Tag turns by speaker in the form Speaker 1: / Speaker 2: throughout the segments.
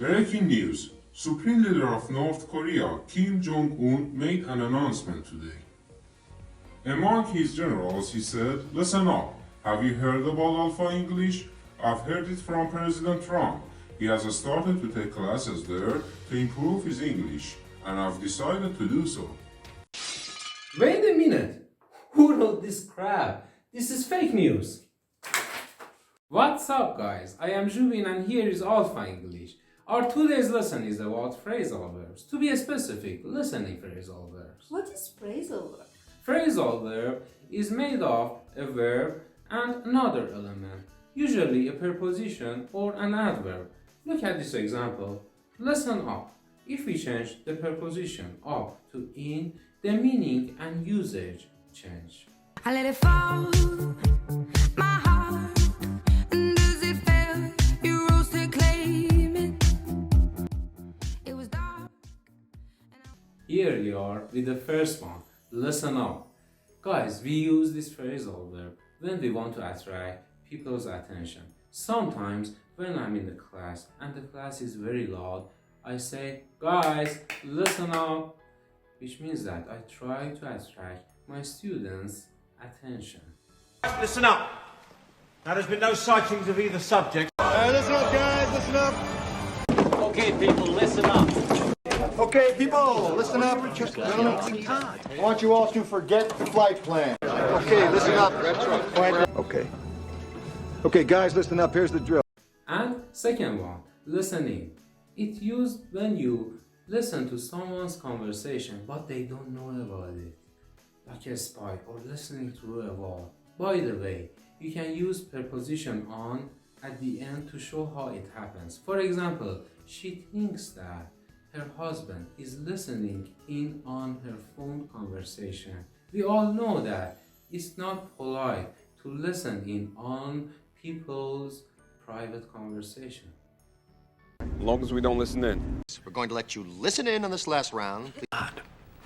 Speaker 1: Breaking news. Supreme Leader of North Korea, Kim Jong-un, made an announcement today. Among his generals, he said, "Listen up. Have you heard about Alpha English? I've heard it from President Trump. He has started to take classes there to improve his English, and I've decided to do so."
Speaker 2: Wait a minute. Who wrote this crap? This is fake news. What's up, guys? I am Jubin and here is Alpha English. Our today's lesson is about phrasal verbs. To be specific, listening phrasal verbs.
Speaker 3: What is phrasal verb?
Speaker 2: Phrasal verb is made of a verb and another element, usually a preposition or an adverb. Look at this example. Listen up. If we change the preposition up to in, the meaning and usage change.
Speaker 4: I let it fall, my heart, and as it fell, you rose to claim it. It was dark.
Speaker 2: Here you are with the first one. Listen up. Guys, we use this phrasal verb when we want to attract people's attention. Sometimes when I'm in the class and the class is very loud, I say, "Guys, listen up," which means that I try to attract my students' attention.
Speaker 5: Listen up. Now, there's been no sightings of either subject.
Speaker 6: Listen up, guys, listen up.
Speaker 5: Okay, people, listen up.
Speaker 6: Okay, people, listen up. I want you all to forget the flight plan. Okay, listen up. Okay. Okay, guys, listen up. Here's the drill.
Speaker 2: And second one, listening. It's used when you listen to someone's conversation but they don't know about it, like a spy or listening through a wall. By the way, you can use preposition on at the end to show how it happens. For example, she thinks that her husband is listening in on her phone conversation. We all know that it's not polite to listen in on people's private conversation.
Speaker 7: As long as we don't listen in.
Speaker 8: We're going to let you listen in on this last round.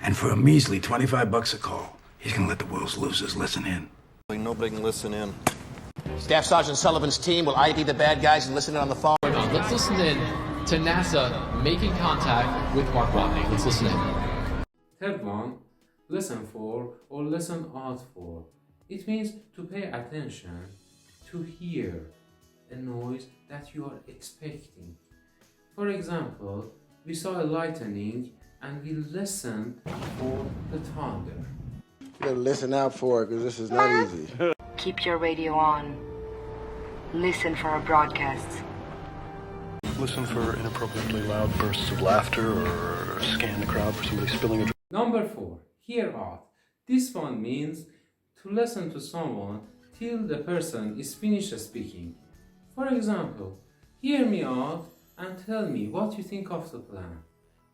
Speaker 9: And for a measly $25 a call, he's gonna let the wolves loose listen in.
Speaker 8: Nobody can listen in. Staff Sergeant Sullivan's team will ID the bad guys and listen in on the phone.
Speaker 10: Let's listen in to NASA making contact with Mark Watney. Let's listen in.
Speaker 2: Third one, listen for or listen out for. It means to pay attention, to hear a noise that you are expecting. For example, we saw a lightning and we listened for the thunder.
Speaker 6: You gotta listen out for it, because this is not easy.
Speaker 11: Keep your radio on. Listen for our broadcasts.
Speaker 12: Listen for inappropriately loud bursts of laughter or scan the crowd for somebody spilling a drink.
Speaker 2: Number 4, hear out. This one means to listen to someone till the person is finished speaking. For example, hear me out and tell me what you think of the plan.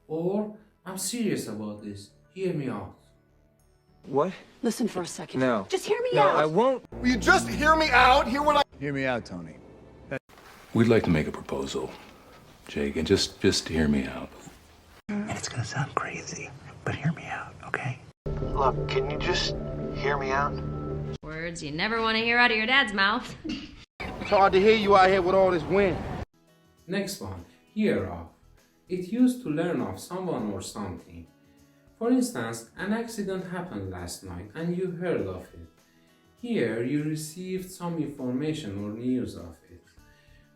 Speaker 2: Or, I'm serious about this, hear me out.
Speaker 13: What?
Speaker 3: Listen for a second.
Speaker 13: No.
Speaker 3: Just hear me out.
Speaker 13: No, I won't.
Speaker 6: Will you just hear me out? Hear me out, Tony.
Speaker 9: We'd like to make a proposal, Jake, and just hear me out.
Speaker 12: And it's gonna sound crazy, but hear me out, okay?
Speaker 8: Look, can you just hear me out?
Speaker 14: Words you never want to hear out of your dad's mouth.
Speaker 6: It's hard to hear you out here with all this wind.
Speaker 2: Next one, hear of. It used to learn of someone or something. For instance, an accident happened last night and you heard of it. Here you received some information or news of it.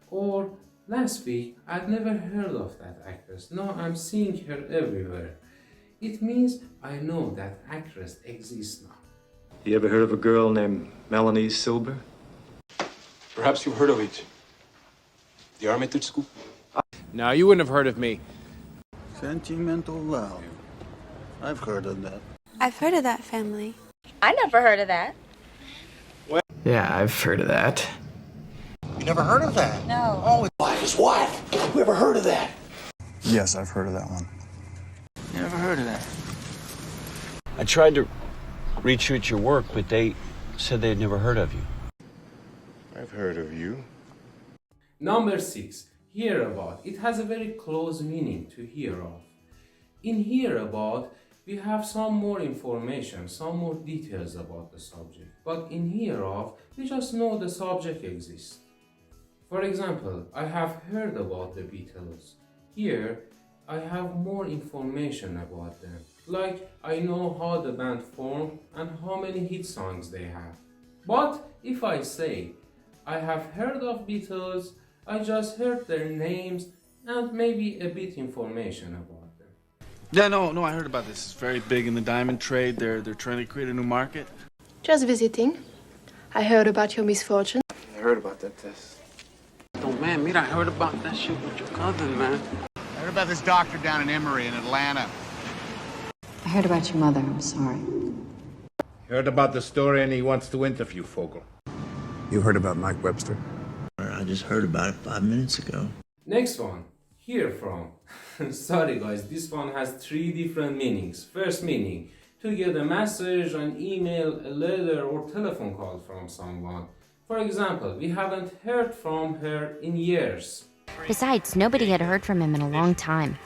Speaker 2: Or, last week I'd never heard of that actress. Now I'm seeing her everywhere. It means I know that actress exists now.
Speaker 12: You ever heard of a girl named Melanie Silber?
Speaker 7: Perhaps you've heard of it. The Untitled Chapter.
Speaker 13: No, you wouldn't have heard of me.
Speaker 6: Sentimental love. I've heard of that.
Speaker 4: I've heard of that family.
Speaker 14: I never heard of that.
Speaker 13: Yeah, I've heard of that.
Speaker 8: You never heard of that?
Speaker 14: No.
Speaker 8: Oh, what? Who ever heard of that?
Speaker 6: Yes, I've heard of that one.
Speaker 13: Never heard of that.
Speaker 12: I tried to reach you at your work, but they said they'd never heard of you.
Speaker 6: I've heard of you.
Speaker 2: Number 6, hear about. It has a very close meaning to hear of. In hear about, we have some more information, some more details about the subject. But in hear of, we just know the subject exists. For example, I have heard about the Beatles. Here, I have more information about them. Like, I know how the band formed and how many hit songs they have. But if I say, I have heard of Beatles, I just heard their names and maybe a bit information about them.
Speaker 15: Yeah, no, I heard about this. It's very big in the diamond trade. They're trying to create a new market.
Speaker 16: Just visiting. I heard about your misfortune.
Speaker 13: I heard about that test. Oh, man, Mira, I heard about that shit with your cousin, man.
Speaker 8: I heard about this doctor down in Emory in Atlanta.
Speaker 3: I heard about your mother. I'm sorry.
Speaker 8: Heard about the story and he wants to interview Fogel.
Speaker 9: You heard about Mike Webster?
Speaker 17: I just heard about it 5 minutes ago.
Speaker 2: Next one, hear from. Sorry guys, this one has 3 different meanings. First meaning, to get a message, an email, a letter or telephone call from someone. For example, we haven't heard from her in years.
Speaker 18: Besides, nobody had heard from him in a long time.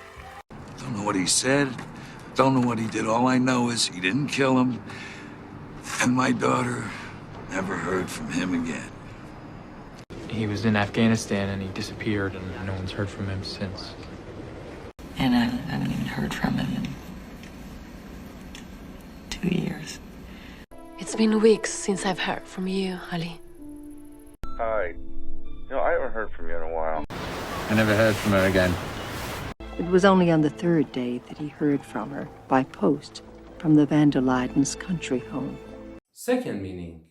Speaker 19: Don't know what he said, don't know what he did. All I know is he didn't kill him, and my daughter never heard from him again.
Speaker 10: He was in Afghanistan and he disappeared, and no one's heard from him since.
Speaker 3: And I haven't even heard from him in 2 years.
Speaker 16: It's been weeks since I've heard from you, Ali.
Speaker 20: Hi. I haven't heard from you in a while.
Speaker 8: I never heard from her again.
Speaker 3: It was only on the 3rd day that he heard from her by post from the Van der Leydens' country home.
Speaker 2: Second meaning,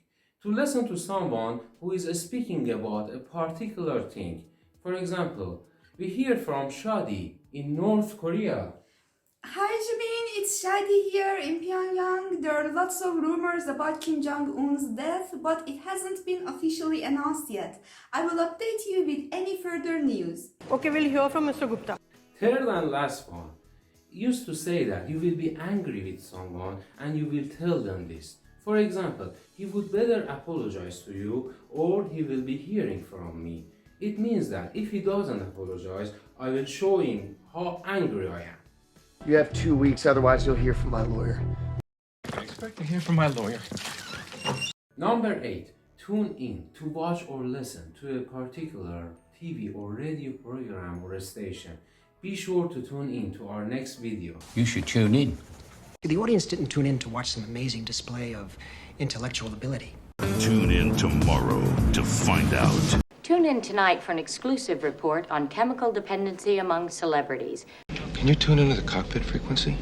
Speaker 2: to listen to someone who is speaking about a particular thing. For example, we hear from Shadi in North Korea.
Speaker 21: Hi Jimin, it's Shadi here in Pyongyang. There are lots of rumors about Kim Jong-un's death, but it hasn't been officially announced yet. I will update you with any further news.
Speaker 22: Okay, we'll hear from Mr. Gupta.
Speaker 2: Third and last one, used to say that you will be angry with someone and you will tell them this. For example, he would better apologize to you or he will be hearing from me. It means that if he doesn't apologize, I will show him how angry I am.
Speaker 6: You have 2 weeks, otherwise you'll hear from my lawyer.
Speaker 10: I expect to hear from my lawyer.
Speaker 2: Number 8. Tune in to watch or listen to a particular TV or radio program or a station. Be sure to tune in to our next video.
Speaker 13: You should tune in.
Speaker 23: The audience didn't tune in to watch some amazing display of intellectual ability.
Speaker 24: Tune in tomorrow to find out.
Speaker 18: Tune in tonight for an exclusive report on chemical dependency among celebrities.
Speaker 13: Can you tune into the cockpit frequency?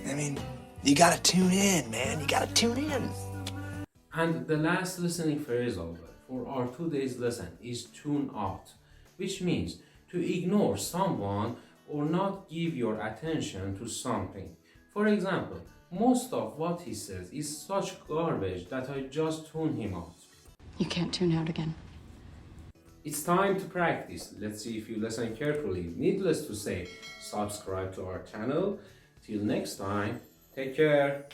Speaker 23: I mean, you gotta tune in, man. You gotta tune in.
Speaker 2: And the last listening phrasal for our today's lesson is tune out, which means to ignore someone or not give your attention to something. For example, most of what he says is such garbage that I just tune him out.
Speaker 3: You can't tune out again.
Speaker 2: It's time to practice. Let's see if you listen carefully. Needless to say, subscribe to our channel. Till next time, take care.